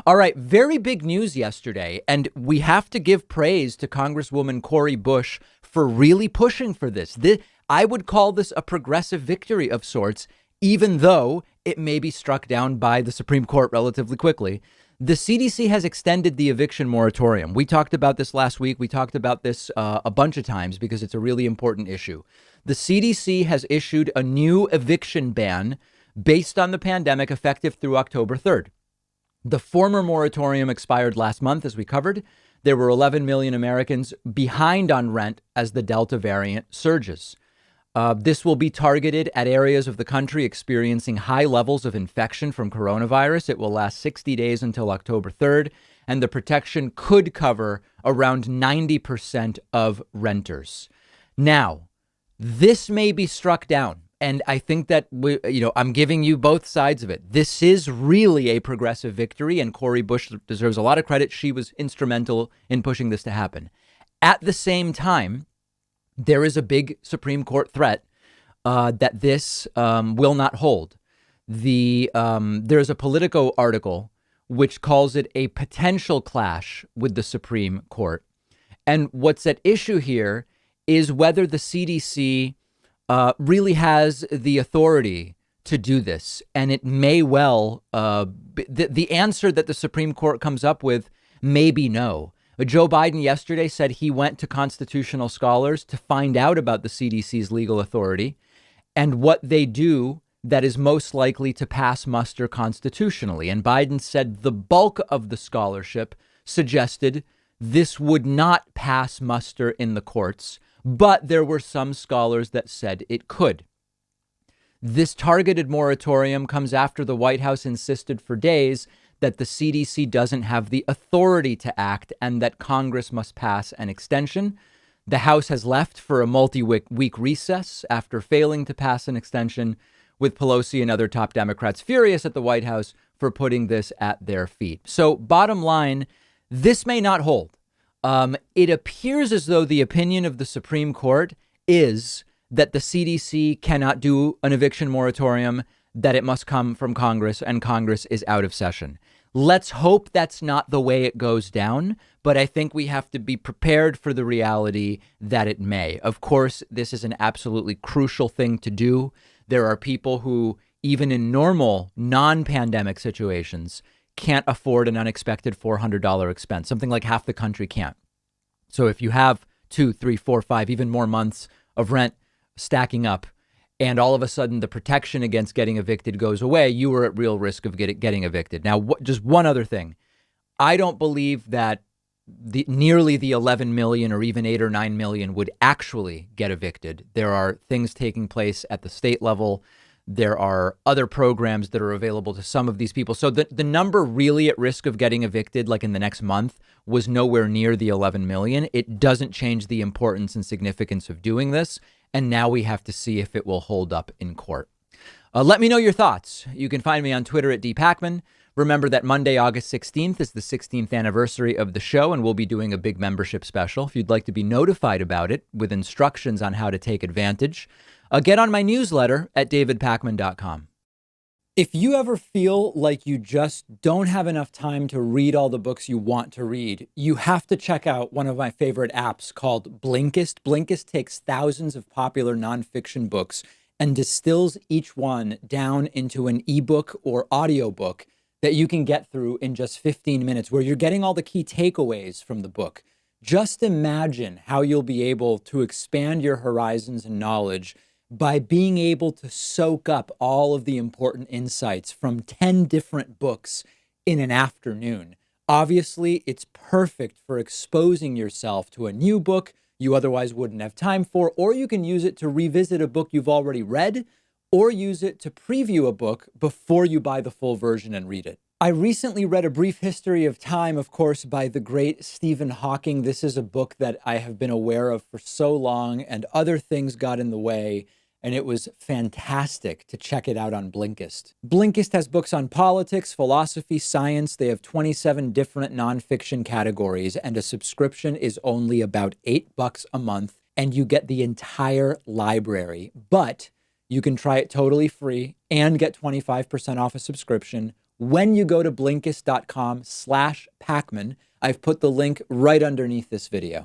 All right. Very big news yesterday. And we have to give praise to Congresswoman Cori Bush for really pushing for this. I would call this a progressive victory of sorts, even though it may be struck down by the Supreme Court relatively quickly. The CDC has extended the eviction moratorium. We talked about this last week. We talked about this a bunch of times because it's a really important issue. The CDC has issued a new eviction ban based on the pandemic, effective through October 3rd. The former moratorium expired last month, as we covered. There were 11 million Americans behind on rent as the Delta variant surges. This will be targeted at areas of the country experiencing high levels of infection from coronavirus. It will last 60 days until October 3rd, and the protection could cover around 90% of renters. Now, this may be struck down. And I think that, I'm giving you both sides of it. This is really a progressive victory, and Cori Bush deserves a lot of credit. She was instrumental in pushing this to happen. At the same time, there is a big Supreme Court threat that this will not hold. There's a Politico article which calls it a potential clash with the Supreme Court. And what's at issue here is whether the CDC really has the authority to do this. And it may well, the answer that the Supreme Court comes up with may be no. Joe Biden yesterday said he went to constitutional scholars to find out about the CDC's legal authority and what they do that is most likely to pass muster constitutionally. And Biden said the bulk of the scholarship suggested this would not pass muster in the courts, but there were some scholars that said it could. This targeted moratorium comes after the White House insisted for days that the CDC doesn't have the authority to act and that Congress must pass an extension. The House has left for a multi-week recess after failing to pass an extension, with Pelosi and other top Democrats furious at the White House for putting this at their feet. So bottom line, this may not hold. It appears as though the opinion of the Supreme Court is that the CDC cannot do an eviction moratorium, that it must come from Congress, and Congress is out of session. Let's hope that's not the way it goes down, but I think we have to be prepared for the reality that it may. Of course, this is an absolutely crucial thing to do. There are people who, even in normal, non-pandemic situations, can't afford an unexpected $400 expense. Something like half the country can't. So if you have 2, 3, 4, 5, even more months of rent stacking up, and all of a sudden the protection against getting evicted goes away, you are at real risk of getting evicted. Now, just one other thing. I don't believe that nearly the 11 million or even 8 or 9 million would actually get evicted. There are things taking place at the state level. There are other programs that are available to some of these people. So the number really at risk of getting evicted, like in the next month, was nowhere near the 11 million. It doesn't change the importance and significance of doing this. And now we have to see if it will hold up in court. Let me know your thoughts. You can find me on Twitter at dpacman. Remember that Monday, August 16th is the 16th anniversary of the show, and we'll be doing a big membership special. If you'd like to be notified about it with instructions on how to take advantage, get on my newsletter at davidpacman.com. If you ever feel like you just don't have enough time to read all the books you want to read, you have to check out one of my favorite apps called Blinkist. Blinkist takes thousands of popular nonfiction books and distills each one down into an ebook or audiobook that you can get through in just 15 minutes, where you're getting all the key takeaways from the book. Just imagine how you'll be able to expand your horizons and knowledge by being able to soak up all of the important insights from 10 different books in an afternoon. Obviously, it's perfect for exposing yourself to a new book you otherwise wouldn't have time for, or you can use it to revisit a book you've already read, or use it to preview a book before you buy the full version and read it. I recently read A Brief History of Time, of course, by the great Stephen Hawking. This is a book that I have been aware of for so long, and other things got in the way, and it was fantastic to check it out on Blinkist. Blinkist has books on politics, philosophy, science. They have 27 different nonfiction categories, and a subscription is only about $8 a month, and you get the entire library. But you can try it totally free and get 25% off a subscription when you go to Blinkist.com/Pacman. I've put the link right underneath this video.